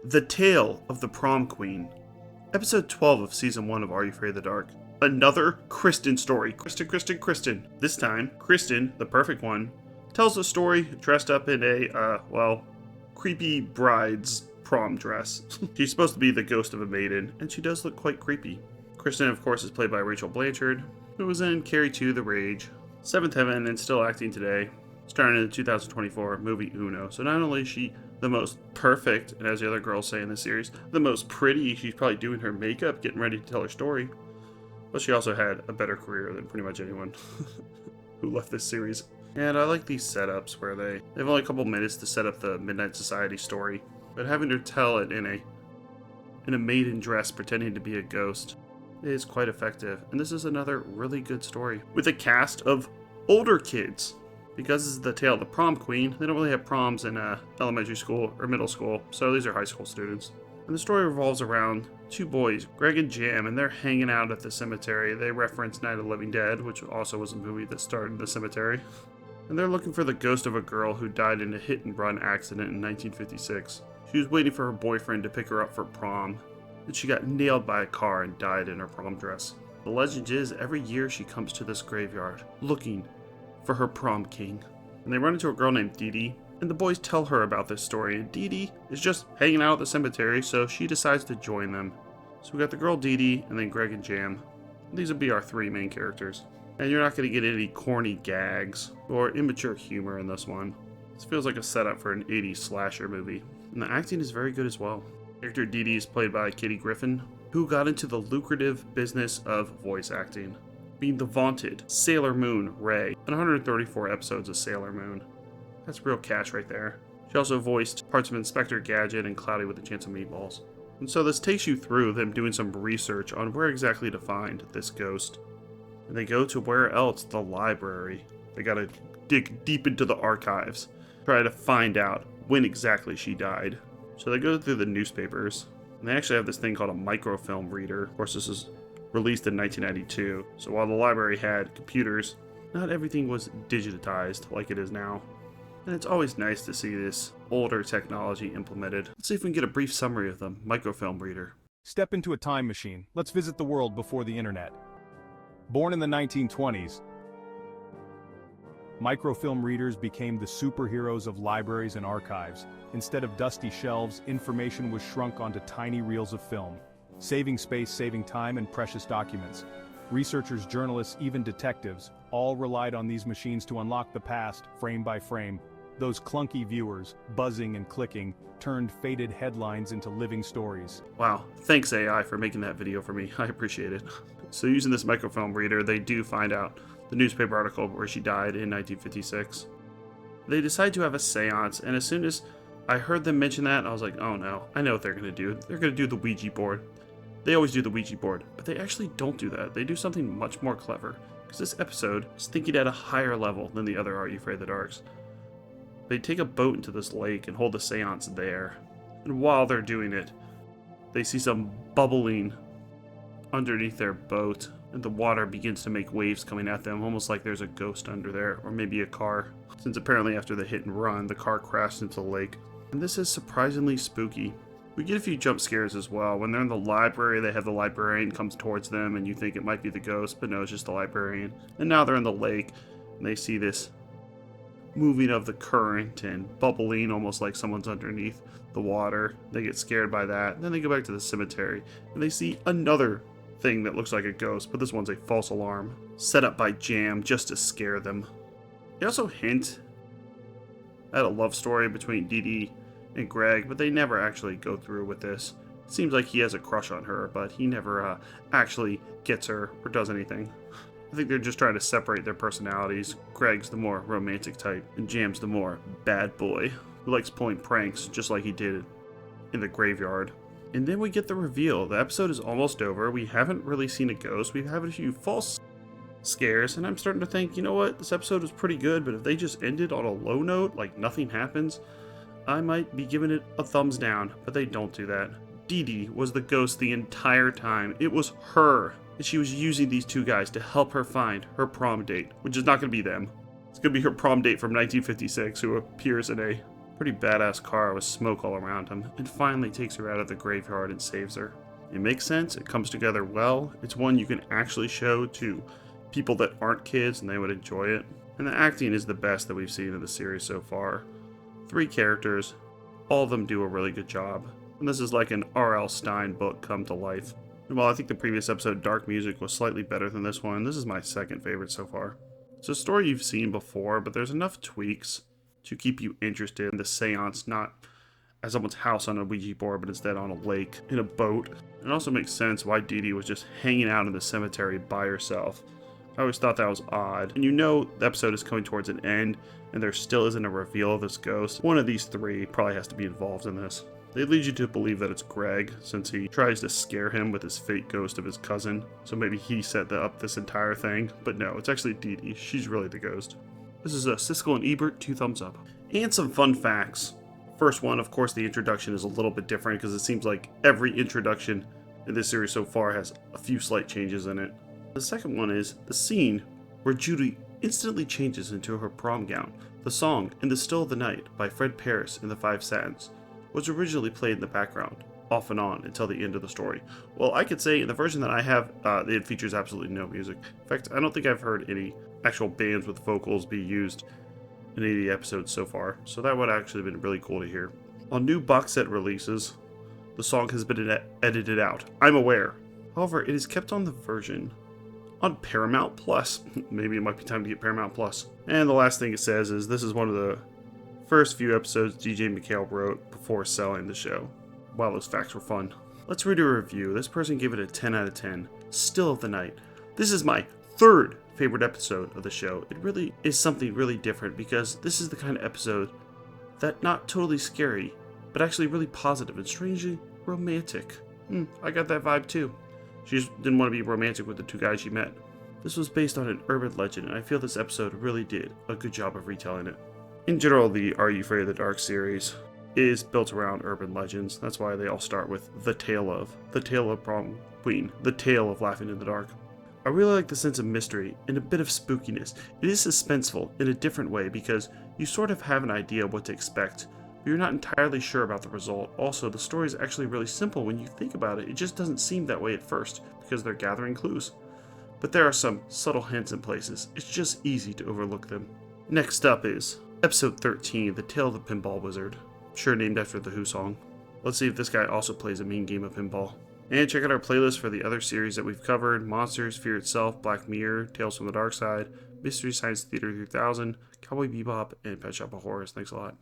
The Tale of the Prom Queen. Episode 12 of Season 1 of Are You Afraid of the Dark? Another Kristen story. Kristen. This time, Kristen, the perfect one, tells a story dressed up in a, creepy bride's prom dress. She's supposed to be the ghost of a maiden, and she does look quite creepy. Kristen, of course, is played by Rachel Blanchard, who was in Carrie 2, The Rage, Seventh Heaven, and still acting today, starring in the 2024 movie Uno. So not only is she the most perfect, and as the other girls say in the series, the most pretty, she's probably doing her makeup, getting ready to tell her story, but she also had a better career than pretty much anyone who left this series. And I like these setups where they have only a couple minutes to set up the Midnight Society story, but having her tell it in a maiden dress pretending to be a ghost is quite effective. And this is another really good story with a cast of older kids. Because this is the tale of the prom queen, they don't really have proms in elementary school or middle school, so these are high school students. And the story revolves around two boys, Greg and Jam, and they're hanging out at the cemetery. They reference Night of the Living Dead, which also was a movie that starred in the cemetery. And they're looking for the ghost of a girl who died in a hit-and-run accident in 1956. She was waiting for her boyfriend to pick her up for prom, and she got nailed by a car and died in her prom dress. The legend is, every year she comes to this graveyard, looking for her prom king. And they run into a girl named Dee Dee, and the boys tell her about this story, and Dee Dee is just hanging out at the cemetery, so she decides to join them. So we got the girl Dee Dee, and then Greg and Jam. These would be our three main characters. And you're not going to get any corny gags or immature humor in this one. This feels like a setup for an 80s slasher movie. And the acting is very good as well. Character Dee Dee is played by Katie Griffin, who got into the lucrative business of voice acting, being the vaunted Sailor Moon Ray in 134 episodes of Sailor Moon. That's real cash right there. She also voiced parts of Inspector Gadget and Cloudy with a Chance of Meatballs. And so this takes you through them doing some research on where exactly to find this ghost. And they go to where else? The library. They gotta dig deep into the archives, try to find out when exactly she died. So they go through the newspapers, and they actually have this thing called a microfilm reader. Of course, this is released in 1992, so while the library had computers, not everything was digitized like it is now. And it's always nice to see this older technology implemented. Let's see if we can get a brief summary of the microfilm reader. Step into a time machine. Let's visit the world before the internet. Born in the 1920s, microfilm readers became the superheroes of libraries and archives. Instead of dusty shelves, information was shrunk onto tiny reels of film, saving space, saving time, and precious documents. Researchers, journalists, even detectives, all relied on these machines to unlock the past, frame by frame. Those clunky viewers, buzzing and clicking, turned faded headlines into living stories. Wow, thanks AI for making that video for me. I appreciate it. So using this microfilm reader, they do find out the newspaper article where she died in 1956. They decide to have a seance, and as soon as I heard them mention that, I was like, oh no, I know what they're going to do. They're going to do the Ouija board. They always do the Ouija board, but they actually don't do that. They do something much more clever, because this episode is thinking at a higher level than the other Are You Afraid of the Darks. They take a boat into this lake and hold a seance there, and while they're doing it, they see some bubbling underneath their boat, and the water begins to make waves coming at them, almost like there's a ghost under there, or maybe a car, since apparently after the hit and run, the car crashed into the lake. And this is surprisingly spooky. We get a few jump scares as well. When they're in the library, they have the librarian comes towards them, and you think it might be the ghost, but no, it's just the librarian. And now they're in the lake, and they see this moving of the current and bubbling, almost like someone's underneath the water. They get scared by that. Then they go back to the cemetery, and they see another thing that looks like a ghost, but this one's a false alarm, set up by Jam just to scare them. They also hint at a love story between Dee Dee and Greg, but they never actually go through with this. It seems like he has a crush on her, but he never actually gets her or does anything. I think they're just trying to separate their personalities. Greg's the more romantic type, and Jam's the more bad boy, who likes pulling pranks just like he did in the graveyard. And then we get the reveal. The episode is almost over. We haven't really seen a ghost. We've had a few false scares, and I'm starting to think, you know what, this episode was pretty good, but if they just ended on a low note, like nothing happens, I might be giving it a thumbs down, but they don't do that. Dee Dee was the ghost the entire time. It was her, and she was using these two guys to help her find her prom date, which is not going to be them. It's going to be her prom date from 1956, who appears in a Pretty badass car with smoke all around him, and finally takes her out of the graveyard and saves her. It makes sense, it comes together well, it's one you can actually show to people that aren't kids and they would enjoy it. And the acting is the best that we've seen in the series so far. 3 characters, all of them do a really good job. And this is like an R.L. Stine book come to life. And while I think the previous episode, Dark Music, was slightly better than this one, this is my second favorite so far. It's a story you've seen before, but there's enough tweaks to keep you interested in the seance, not at someone's house on a Ouija board, but instead on a lake, in a boat. It also makes sense why Dee Dee was just hanging out in the cemetery by herself. I always thought that was odd. And you know the episode is coming towards an end, and there still isn't a reveal of this ghost. One of these 3 probably has to be involved in this. They lead you to believe that it's Greg, since he tries to scare him with his fake ghost of his cousin. So maybe he set up this entire thing. But no, it's actually Dee Dee. She's really the ghost. This is a Siskel and Ebert, 2 thumbs up. And some fun facts. First one, of course, the introduction is a little bit different because it seems like every introduction in this series so far has a few slight changes in it. The second one is the scene where Judy instantly changes into her prom gown. The song In the Still of the Night by Fred Paris and the Five Satins was originally played in the background, off and on, until the end of the story. Well, I could say in the version that I have, it features absolutely no music. In fact, I don't think I've heard any actual bands with vocals be used in any of the episodes so far, so that would actually have been really cool to hear. On new box set releases, the song has been edited out. I'm aware. However, it is kept on the version on Paramount Plus. Maybe it might be time to get Paramount Plus. And the last thing it says is this is one of the first few episodes DJ McHale wrote before selling the show. Wow, those facts were fun. Let's read a review. This person gave it a 10 out of 10. Still of the Night. This is my 3rd favorite episode of the show. It really is something really different because this is the kind of episode that not totally scary, but actually really positive and strangely romantic. I got that vibe too. She just didn't want to be romantic with the 2 guys she met. This was based on an urban legend, and I feel this episode really did a good job of retelling it. In general, the Are You Afraid of the Dark series is built around urban legends. That's why they all start with the tale of Prom Queen, the tale of Laughing in the Dark. I really like the sense of mystery and a bit of spookiness. It is suspenseful in a different way because you sort of have an idea of what to expect, but you're not entirely sure about the result. Also, the story is actually really simple when you think about it. It just doesn't seem that way at first because they're gathering clues. But there are some subtle hints in places. It's just easy to overlook them. Next up is Episode 13, The Tale of the Pinball Wizard. Sure named after the Who song. Let's see if this guy also plays a mean game of pinball. And check out our playlist for the other series that we've covered: Monsters, Fear Itself, Black Mirror, Tales from the Dark Side, Mystery Science Theater 3000, Cowboy Bebop, and Pet Shop of Horrors. Thanks a lot.